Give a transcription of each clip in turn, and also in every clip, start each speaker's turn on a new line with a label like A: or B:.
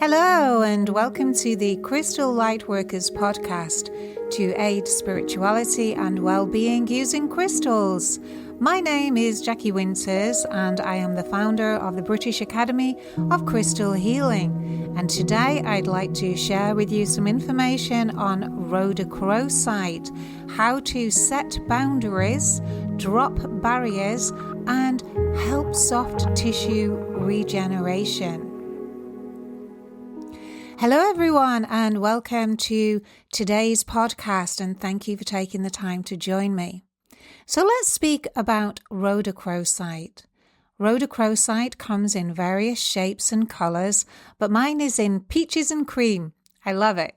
A: Hello and welcome to the Crystal Lightworkers podcast to aid spirituality and well-being using crystals. My name is Jackie Winters and I am the founder of the British Academy of Crystal Healing. And today I'd like to share with you some information on Rhodochrosite, how to set boundaries, drop barriers, and help soft tissue regeneration. Hello everyone and welcome to today's podcast, and thank you for taking the time to join me. So let's speak about Rhodochrosite. Rhodochrosite comes in various shapes and colours, but mine is in peaches and cream. I love it.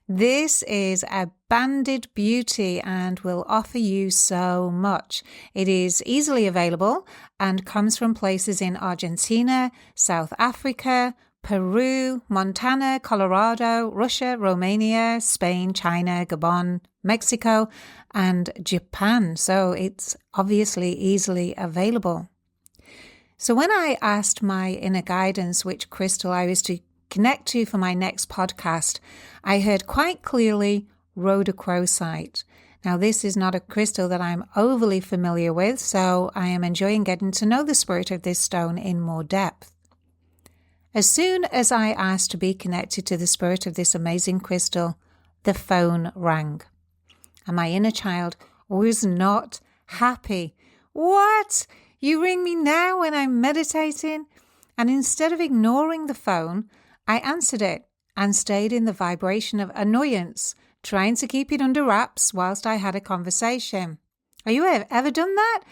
A: This is a banded beauty and will offer you so much. It is easily available and comes from places in Argentina, South Africa, Peru, Montana, Colorado, Russia, Romania, Spain, China, Gabon, Mexico, and Japan. So it's obviously easily available. So when I asked my inner guidance which crystal I was to connect to for my next podcast, I heard quite clearly Rhodochrosite. Now, this is not a crystal that I'm overly familiar with, so I am enjoying getting to know the spirit of this stone in more depth. As soon as I asked to be connected to the spirit of this amazing crystal, the phone rang. And my inner child was not happy. What? You ring me now when I'm meditating? And instead of ignoring the phone, I answered it and stayed in the vibration of annoyance, trying to keep it under wraps whilst I had a conversation. Have you ever done that?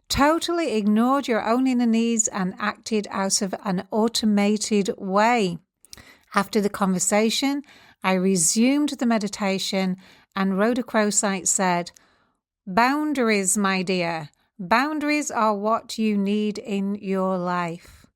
A: Totally ignored your own inner needs and acted out of an automated way. After the conversation, I resumed the meditation and Rhodochrosite said, "Boundaries, my dear. Boundaries are what you need in your life."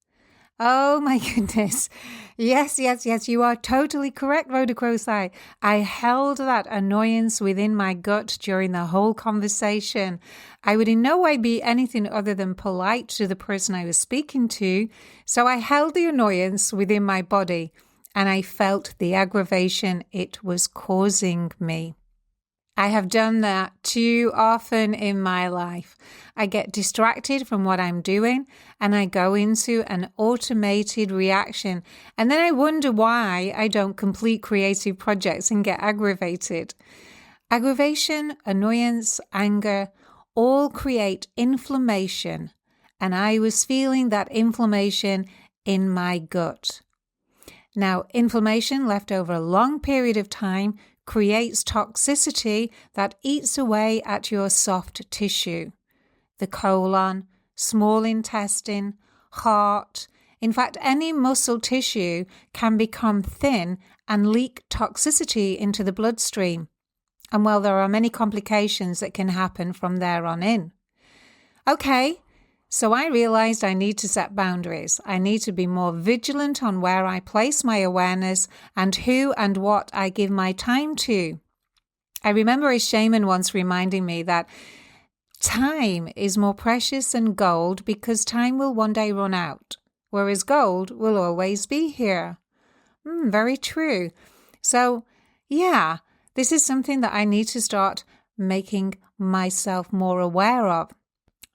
A: Oh my goodness. Yes, you are totally correct, Rhodochrosite. I held that annoyance within my gut during the whole conversation. I would in no way be anything other than polite to the person I was speaking to, so I held the annoyance within my body and I felt the aggravation it was causing me. I have done that too often in my life. I get distracted from what I'm doing and I go into an automated reaction, and then I wonder why I don't complete creative projects and get aggravated. Aggravation, annoyance, anger all create inflammation, and I was feeling that inflammation in my gut. Now, inflammation left over a long period of time creates toxicity that eats away at your soft tissue. The colon, small intestine, heart, in fact, any muscle tissue can become thin and leak toxicity into the bloodstream. And well, there are many complications that can happen from there on in. Okay. So I realized I need to set boundaries. I need to be more vigilant on where I place my awareness and who and what I give my time to. I remember a shaman once reminding me that time is more precious than gold because time will one day run out, whereas gold will always be here. Very true. So, yeah, this is something that I need to start making myself more aware of.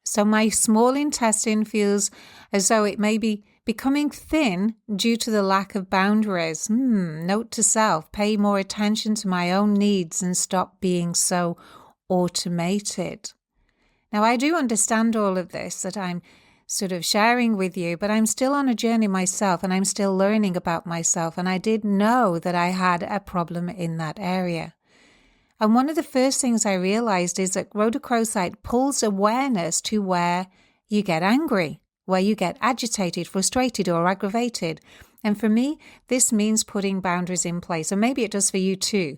A: So my small intestine feels as though it may be becoming thin due to the lack of boundaries. Note to self, pay more attention to my own needs and stop being so automated. Now, I do understand all of this that I'm sort of sharing with you, but I'm still on a journey myself and I'm still learning about myself. And I did know that I had a problem in that area. And one of the first things I realized is that Rhodochrosite pulls awareness to where you get angry, where you get agitated, frustrated, or aggravated. And for me, this means putting boundaries in place. And maybe it does for you too.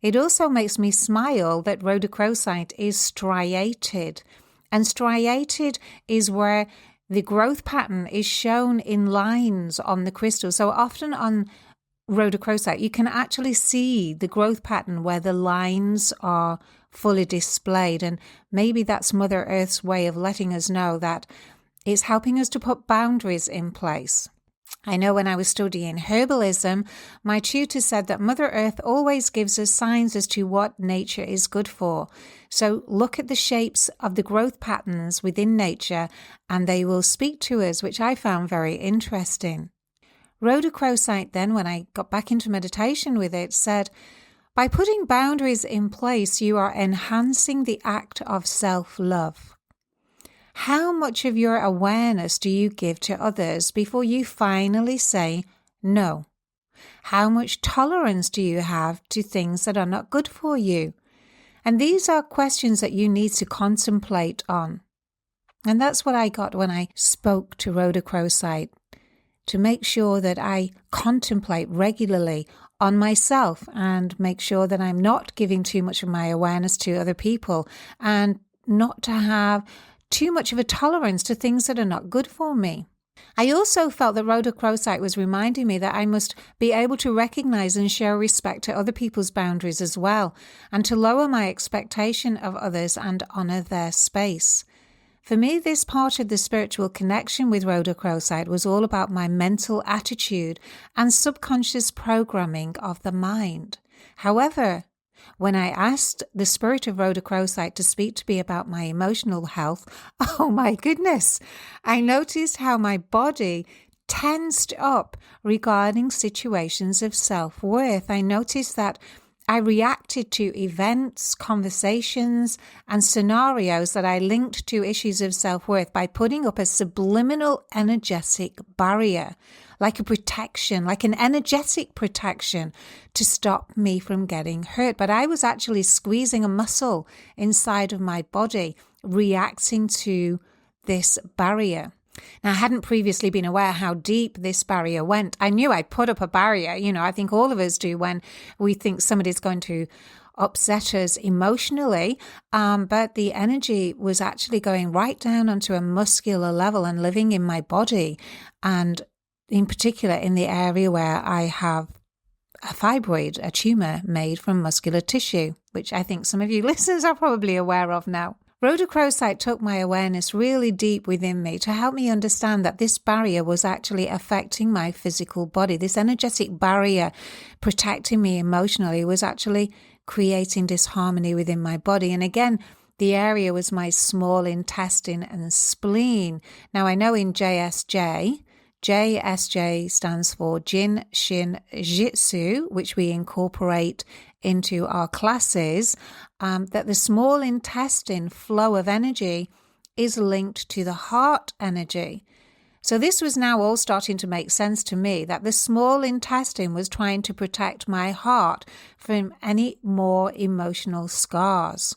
A: It also makes me smile that Rhodochrosite is striated. And striated is where the growth pattern is shown in lines on the crystal. So often on Rhodochrosite, you can actually see the growth pattern where the lines are fully displayed. And maybe that's Mother Earth's way of letting us know that it's helping us to put boundaries in place. I know when I was studying herbalism, my tutor said that Mother Earth always gives us signs as to what nature is good for. So look at the shapes of the growth patterns within nature and they will speak to us, which I found very interesting. Rhodochrosite then, when I got back into meditation with it, said, by putting boundaries in place, you are enhancing the act of self-love. How much of your awareness do you give to others before you finally say no? How much tolerance do you have to things that are not good for you? And these are questions that you need to contemplate on. And that's what I got when I spoke to Rhodochrosite, to make sure that I contemplate regularly on myself and make sure that I'm not giving too much of my awareness to other people and not to have too much of a tolerance to things that are not good for me. I also felt that Rhodochrosite was reminding me that I must be able to recognize and show respect to other people's boundaries as well, and to lower my expectation of others and honor their space. For me, this part of the spiritual connection with Rhodochrosite was all about my mental attitude and subconscious programming of the mind. However, when I asked the spirit of Rhodochrosite to speak to me about my emotional health, oh my goodness, I noticed how my body tensed up regarding situations of self-worth. I noticed that I reacted to events, conversations, and scenarios that I linked to issues of self-worth by putting up a subliminal energetic barrier, like a protection, like an energetic protection to stop me from getting hurt. But I was actually squeezing a muscle inside of my body, reacting to this barrier. Now, I hadn't previously been aware how deep this barrier went. I knew I'd put up a barrier. I think all of us do when we think somebody's going to upset us emotionally. But the energy was actually going right down onto a muscular level and living in my body. And in particular, in the area where I have a fibroid, a tumor made from muscular tissue, which I think some of you listeners are probably aware of now. Rhodochrosite took my awareness really deep within me to help me understand that this barrier was actually affecting my physical body. This energetic barrier protecting me emotionally was actually creating disharmony within my body. And again, the area was my small intestine and spleen. Now, I know in JSJ stands for Jin Shin Jitsu, which we incorporate into our classes, that the small intestine flow of energy is linked to the heart energy. So this was now all starting to make sense to me, that the small intestine was trying to protect my heart from any more emotional scars.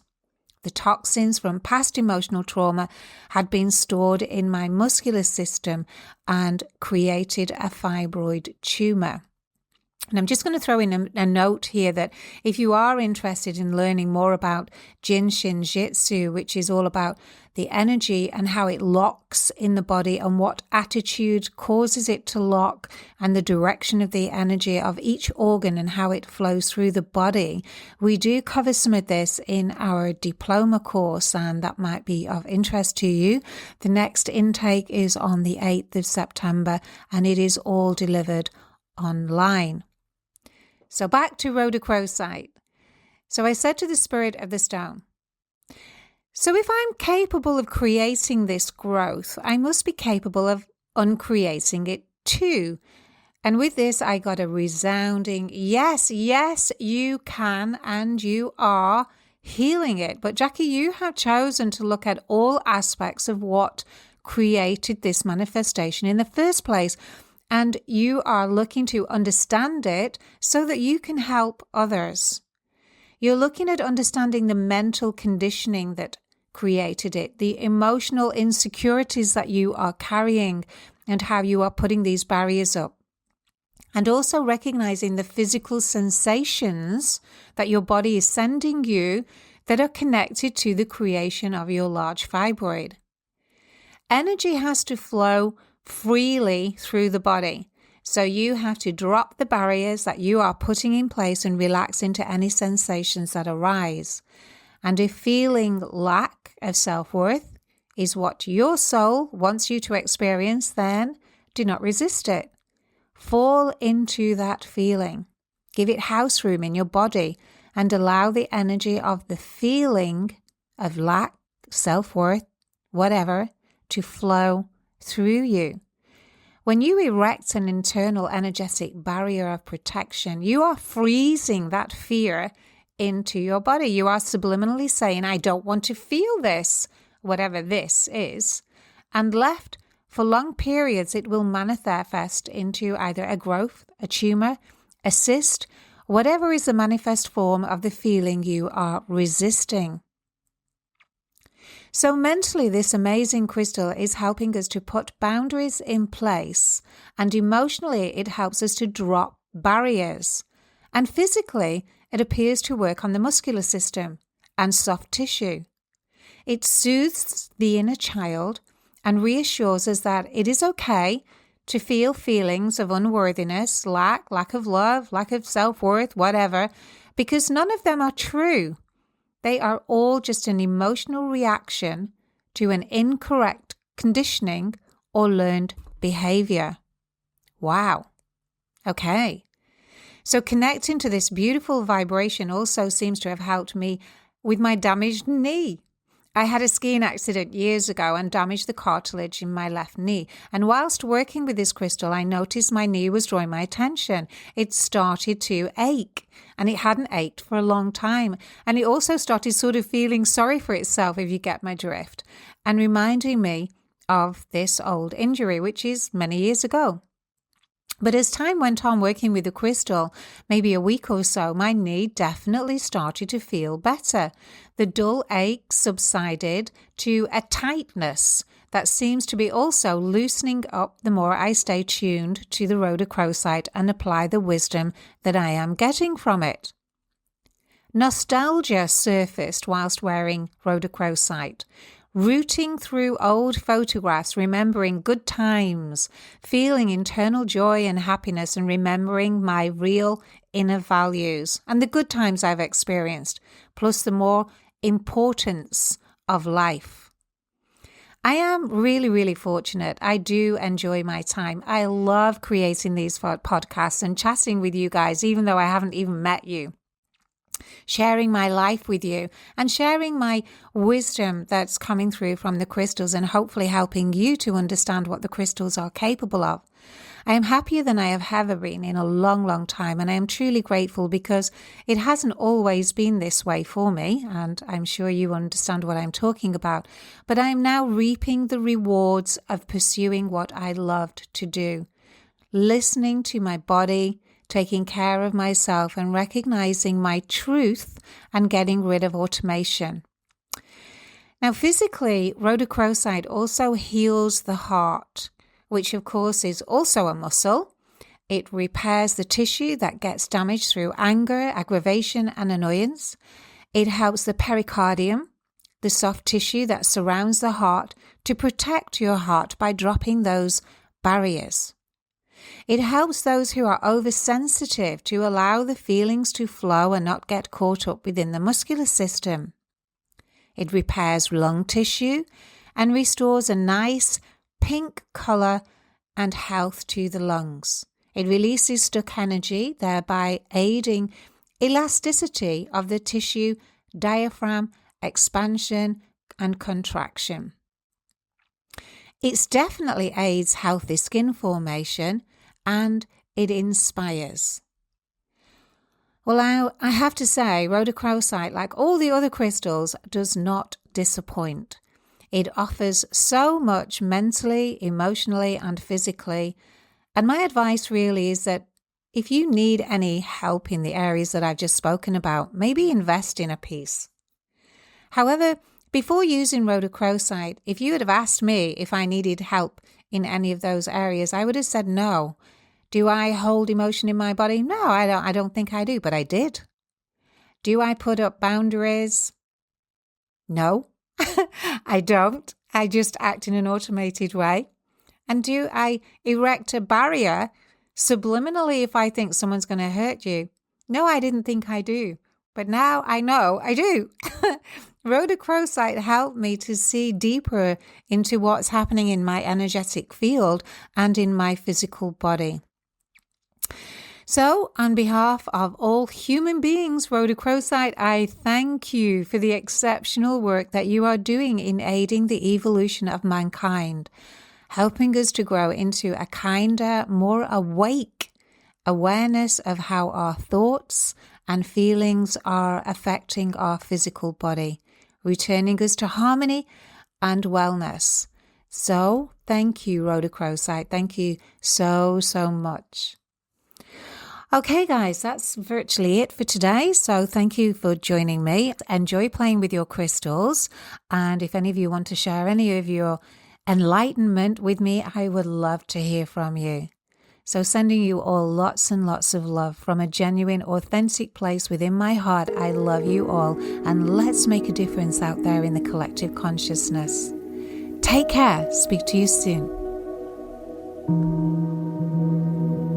A: The toxins from past emotional trauma had been stored in my muscular system and created a fibroid tumor. And I'm just going to throw in a note here that if you are interested in learning more about Jin Shin Jitsu, which is all about the energy and how it locks in the body and what attitude causes it to lock and the direction of the energy of each organ and how it flows through the body, we do cover some of this in our diploma course, and that might be of interest to you. The next intake is on the 8th of September and it is all delivered online. So back to Rhodochrosite. So I said to the spirit of the stone, so if I'm capable of creating this growth, I must be capable of uncreating it too. And with this, I got a resounding yes, you can and you are healing it. But Jackie, you have chosen to look at all aspects of what created this manifestation in the first place. And you are looking to understand it so that you can help others. You're looking at understanding the mental conditioning that created it, the emotional insecurities that you are carrying and how you are putting these barriers up. And also recognizing the physical sensations that your body is sending you that are connected to the creation of your large fibroid. Energy has to flow freely through the body. So you have to drop the barriers that you are putting in place and relax into any sensations that arise. And if feeling lack of self-worth is what your soul wants you to experience, then do not resist it. Fall into that feeling. Give it house room in your body and allow the energy of the feeling of lack, self-worth, whatever, to flow through you. When you erect an internal energetic barrier of protection, you are freezing that fear into your body. You are subliminally saying, I don't want to feel this, whatever this is. And left for long periods, it will manifest into either a growth, a tumor, a cyst, whatever is the manifest form of the feeling you are resisting. So mentally, this amazing crystal is helping us to put boundaries in place, and emotionally, it helps us to drop barriers. And physically, it appears to work on the muscular system and soft tissue. It soothes the inner child and reassures us that it is okay to feel feelings of unworthiness, lack of love, lack of self-worth, whatever, because none of them are true. They are all just an emotional reaction to an incorrect conditioning or learned behavior. Wow. Okay. So connecting to this beautiful vibration also seems to have helped me with my damaged knee. I had a skiing accident years ago and damaged the cartilage in my left knee. And whilst working with this crystal, I noticed my knee was drawing my attention. It started to ache, and it hadn't ached for a long time. And it also started sort of feeling sorry for itself, if you get my drift, and reminding me of this old injury, which is many years ago. But as time went on working with the crystal, maybe a week or so, my knee definitely started to feel better. The dull ache subsided to a tightness that seems to be also loosening up the more I stay tuned to the Rhodochrosite and apply the wisdom that I am getting from it. Nostalgia surfaced whilst wearing Rhodochrosite. Rooting through old photographs, remembering good times, feeling internal joy and happiness, and remembering my real inner values and the good times I've experienced, plus the more importance of life. I am really, really fortunate. I do enjoy my time. I love creating these podcasts and chatting with you guys, even though I haven't even met you. Sharing my life with you and sharing my wisdom that's coming through from the crystals and hopefully helping you to understand what the crystals are capable of. I am happier than I have ever been in a long, long time, and I am truly grateful because it hasn't always been this way for me, and I'm sure you understand what I'm talking about, but I am now reaping the rewards of pursuing what I loved to do, listening to my body, taking care of myself and recognizing my truth and getting rid of automation. Now, physically, Rhodochrosite also heals the heart, which of course is also a muscle. It repairs the tissue that gets damaged through anger, aggravation, and annoyance. It helps the pericardium, the soft tissue that surrounds the heart, to protect your heart by dropping those barriers. It helps those who are oversensitive to allow the feelings to flow and not get caught up within the muscular system. It repairs lung tissue and restores a nice pink colour and health to the lungs. It releases stuck energy, thereby aiding elasticity of the tissue, diaphragm, expansion and contraction. It definitely aids healthy skin formation and it inspires. Well, now I have to say, Rhodochrosite, like all the other crystals, does not disappoint. It offers so much mentally, emotionally, and physically. And my advice really is that if you need any help in the areas that I've just spoken about, maybe invest in a piece. However, before using Rhodochrosite, if you would have asked me if I needed help in any of those areas, I would have said no. Do I hold emotion in my body? No, I don't think I do, but I did. Do I put up boundaries? No, I don't. I just act in an automated way. And do I erect a barrier subliminally if I think someone's going to hurt you? No, I didn't think I do. But now I know I do. Rhodochrosite helped me to see deeper into what's happening in my energetic field and in my physical body. So, on behalf of all human beings, Rhodochrosite, I thank you for the exceptional work that you are doing in aiding the evolution of mankind, helping us to grow into a kinder, more awake awareness of how our thoughts and feelings are affecting our physical body, returning us to harmony and wellness. So, thank you, Rhodochrosite. Thank you so much. Okay, guys, that's virtually it for today. So thank you for joining me. Enjoy playing with your crystals. And if any of you want to share any of your enlightenment with me, I would love to hear from you. So sending you all lots and lots of love from a genuine, authentic place within my heart. I love you all. And let's make a difference out there in the collective consciousness. Take care. Speak to you soon.